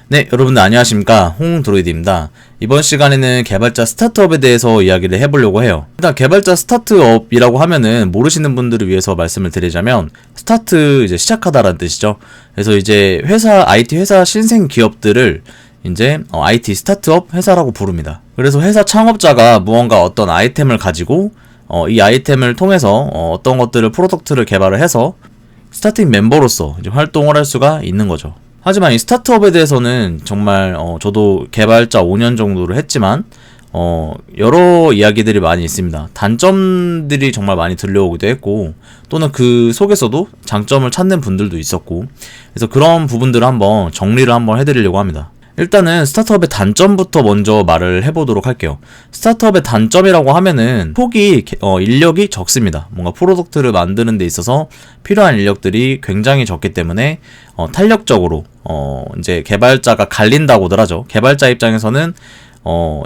네, 여러분들 안녕하십니까. 홍드로이드입니다. 이번 시간에는 개발자 스타트업에 대해서 이야기를 해보려고 해요. 일단 개발자 스타트업이라고 하면은 모르시는 분들을 위해서 말씀을 드리자면 스타트 이제 시작하다라는 뜻이죠. 그래서 이제 IT 회사 신생 기업들을 이제 IT 스타트업 회사라고 부릅니다. 그래서 회사 창업자가 무언가 어떤 아이템을 가지고 이 아이템을 통해서 어떤 것들을 프로덕트를 개발을 해서 스타팅 멤버로서 이제 활동을 할 수가 있는 거죠. 하지만 이 스타트업에 대해서는 정말 저도 개발자 5년 정도를 했지만 여러 이야기들이 많이 있습니다. 단점들이 정말 많이 들려오기도 했고 또는 그 속에서도 장점을 찾는 분들도 있었고, 그래서 그런 부분들을 한번 정리를 한번 해드리려고 합니다. 일단은 스타트업의 단점부터 먼저 말을 해보도록 할게요. 스타트업의 단점이라고 하면은 초기 인력이 적습니다. 뭔가 프로덕트를 만드는 데 있어서 필요한 인력들이 굉장히 적기 때문에 탄력적으로 이제 개발자가 갈린다고들 하죠. 개발자 입장에서는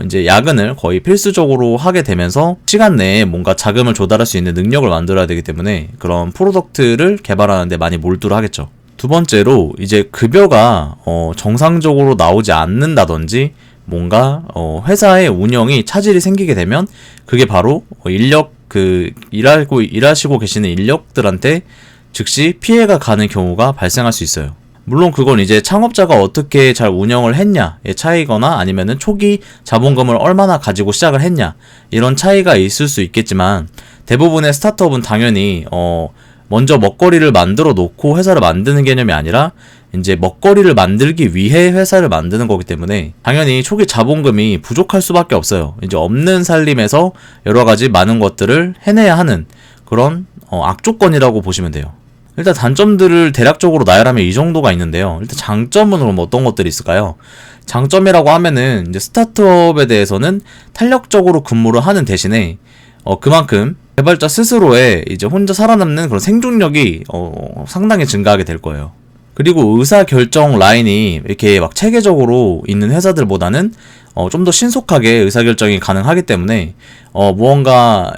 이제 야근을 거의 필수적으로 하게 되면서 시간 내에 뭔가 자금을 조달할 수 있는 능력을 만들어야 되기 때문에 그런 프로덕트를 개발하는 데 많이 몰두를 하겠죠. 두 번째로 이제 급여가 정상적으로 나오지 않는다든지 뭔가 회사의 운영이 차질이 생기게 되면 그게 바로 일하시고 계시는 인력들한테 즉시 피해가 가는 경우가 발생할 수 있어요. 물론 그건 이제 창업자가 어떻게 잘 운영을 했냐의 차이거나 아니면은 초기 자본금을 얼마나 가지고 시작을 했냐 이런 차이가 있을 수 있겠지만, 대부분의 스타트업은 당연히 먼저 먹거리를 만들어 놓고 회사를 만드는 개념이 아니라 이제 먹거리를 만들기 위해 회사를 만드는 거기 때문에 당연히 초기 자본금이 부족할 수밖에 없어요. 이제 없는 살림에서 여러 가지 많은 것들을 해내야 하는 그런 악조건이라고 보시면 돼요. 일단 단점들을 대략적으로 나열하면 이 정도가 있는데요. 일단 장점은 그럼 어떤 것들이 있을까요? 장점이라고 하면은 이제 스타트업에 대해서는 탄력적으로 근무를 하는 대신에 그만큼 개발자 스스로의 이제 혼자 살아남는 그런 생존력이 상당히 증가하게 될 거예요. 그리고 의사결정 라인이 이렇게 막 체계적으로 있는 회사들보다는 좀 더 신속하게 의사결정이 가능하기 때문에 무언가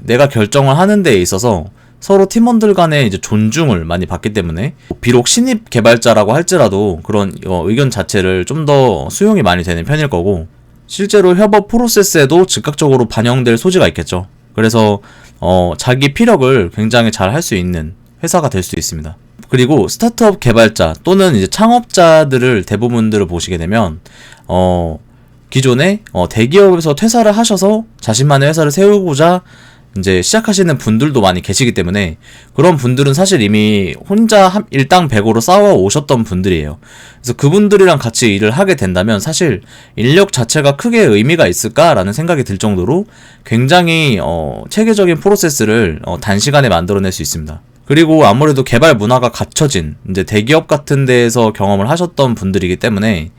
내가 결정을 하는 데 있어서 서로 팀원들 간의 이제 존중을 많이 받기 때문에 비록 신입 개발자라고 할지라도 그런 의견 자체를 좀 더 수용이 많이 되는 편일 거고, 실제로 협업 프로세스에도 즉각적으로 반영될 소지가 있겠죠. 그래서 자기 피력을 굉장히 잘 할 수 있는 회사가 될 수 있습니다. 그리고 스타트업 개발자 또는 이제 창업자들을 대부분들을 보시게 되면 기존에 대기업에서 퇴사를 하셔서 자신만의 회사를 세우고자 이제 시작하시는 분들도 많이 계시기 때문에 그런 분들은 사실 이미 혼자 일당백으로 쌓아 오셨던 분들이에요. 그래서 그분들이랑 같이 일을 하게 된다면 사실 인력 자체가 크게 의미가 있을까라는 생각이 들 정도로 굉장히 체계적인 프로세스를 단시간에 만들어낼 수 있습니다. 그리고 아무래도 개발 문화가 갖춰진 이제 대기업 같은 데에서 경험을 하셨던 분들이기 때문에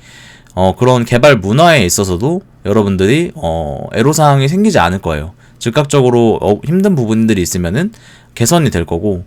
그런 개발 문화에 있어서도 여러분들이 애로사항이 생기지 않을 거예요. 즉각적으로 힘든 부분들이 있으면은 개선이 될 거고,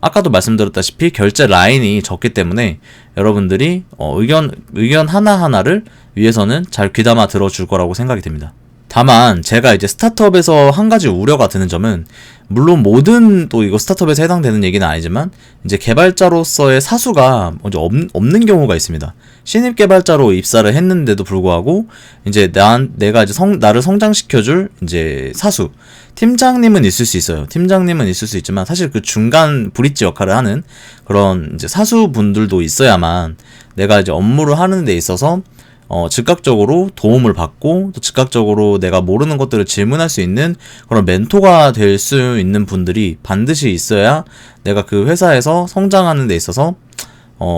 아까도 말씀드렸다시피 결제 라인이 적기 때문에 여러분들이 의견 하나하나를 위해서는 잘 귀담아 들어줄 거라고 생각이 됩니다. 다만 제가 이제 스타트업에서 한 가지 우려가 드는 점은, 물론 모든 또 이거 스타트업에서 해당되는 얘기는 아니지만 이제 개발자로서의 사수가 먼저 없는 경우가 있습니다. 신입 개발자로 입사를 했는데도 불구하고 이제 내가 이제 나를 성장시켜줄 이제 사수, 팀장님은 있을 수 있어요. 팀장님은 있을 수 있지만 사실 그 중간 브릿지 역할을 하는 그런 이제 사수분들도 있어야만 내가 이제 업무를 하는 데 있어서 즉각적으로 도움을 받고 또 즉각적으로 내가 모르는 것들을 질문할 수 있는 그런 멘토가 될 수 있는 분들이 반드시 있어야 내가 그 회사에서 성장하는 데 있어서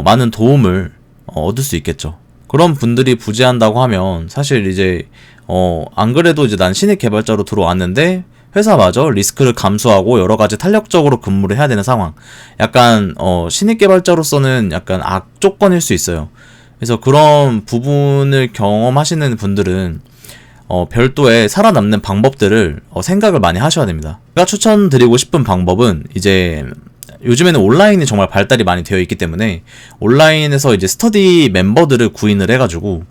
많은 도움을 얻을 수 있겠죠. 그런 분들이 부재한다고 하면 사실 이제 안 그래도 이제 난 신입 개발자로 들어왔는데 회사마저 리스크를 감수하고 여러 가지 탄력적으로 근무를 해야 되는 상황. 약간 신입 개발자로서는 약간 악조건일 수 있어요. 그래서 그런 부분을 경험하시는 분들은 별도의 살아남는 방법들을 생각을 많이 하셔야 됩니다. 제가 추천드리고 싶은 방법은 이제 요즘에는 온라인이 정말 발달이 많이 되어 있기 때문에 온라인에서 이제 스터디 멤버들을 구인을 해가지고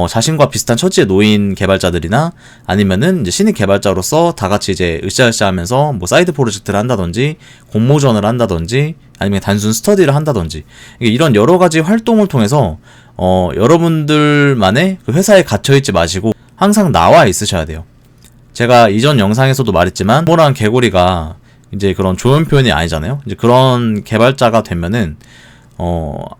자신과 비슷한 처지에 놓인 개발자들이나 아니면은 이제 신입 개발자로서 다 같이 이제 으쌰으쌰 하면서 뭐 사이드 프로젝트를 한다든지 공모전을 한다든지 아니면 단순 스터디를 한다든지 이런 여러 가지 활동을 통해서 여러분들만의 그 회사에 갇혀있지 마시고 항상 나와 있으셔야 돼요. 제가 이전 영상에서도 말했지만 모란 개구리가 이제 그런 좋은 표현이 아니잖아요. 이제 그런 개발자가 되면은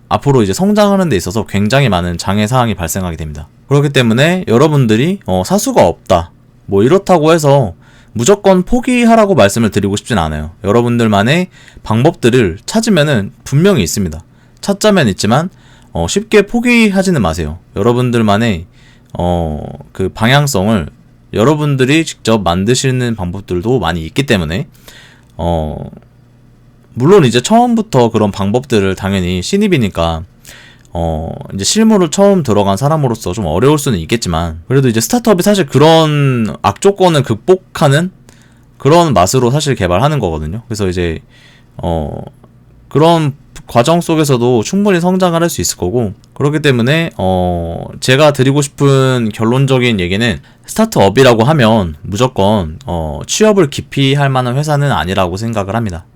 앞으로 이제 성장하는 데 있어서 굉장히 많은 장애 사항이 발생하게 됩니다. 그렇기 때문에 여러분들이 사수가 없다 뭐 이렇다고 해서 무조건 포기하라고 말씀을 드리고 싶진 않아요. 여러분들만의 방법들을 찾으면은 분명히 있습니다. 찾자면 있지만 쉽게 포기하지는 마세요. 여러분들만의 그 방향성을 여러분들이 직접 만드시는 방법들도 많이 있기 때문에 물론 이제 처음부터 그런 방법들을 당연히 신입이니까 이제 실무를 처음 들어간 사람으로서 좀 어려울 수는 있겠지만 그래도 이제 스타트업이 사실 그런 악조건을 극복하는 그런 맛으로 사실 개발하는 거거든요. 그래서 이제 그런 과정 속에서도 충분히 성장을 할 수 있을 거고 그렇기 때문에 제가 드리고 싶은 결론적인 얘기는 스타트업이라고 하면 무조건 취업을 기피할 만한 회사는 아니라고 생각을 합니다.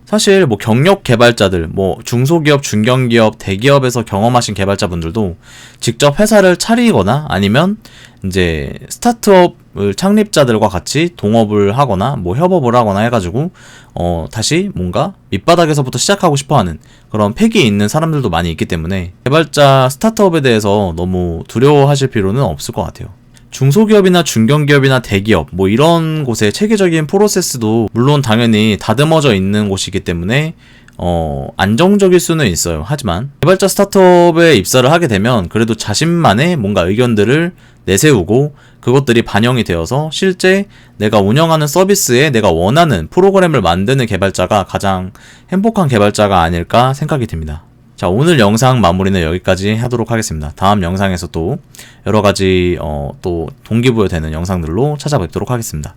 사실 뭐 경력 개발자들, 뭐 중소기업, 중견기업, 대기업에서 경험하신 개발자분들도 직접 회사를 차리거나 아니면 이제 스타트업을 창립자들과 같이 동업을 하거나 뭐 협업을 하거나 해가지고 다시 뭔가 밑바닥에서부터 시작하고 싶어하는 그런 패기 있는 사람들도 많이 있기 때문에 개발자 스타트업에 대해서 너무 두려워하실 필요는 없을 것 같아요. 중소기업이나 중견기업이나 대기업 뭐 이런 곳의 체계적인 프로세스도 물론 당연히 다듬어져 있는 곳이기 때문에 안정적일 수는 있어요. 하지만 개발자 스타트업에 입사를 하게 되면 그래도 자신만의 뭔가 의견들을 내세우고 그것들이 반영이 되어서 실제 내가 운영하는 서비스에 내가 원하는 프로그램을 만드는 개발자가 가장 행복한 개발자가 아닐까 생각이 듭니다. 자, 오늘 영상 마무리는 여기까지 하도록 하겠습니다. 다음 영상에서 또 여러가지 또 동기부여되는 영상들로 찾아뵙도록 하겠습니다.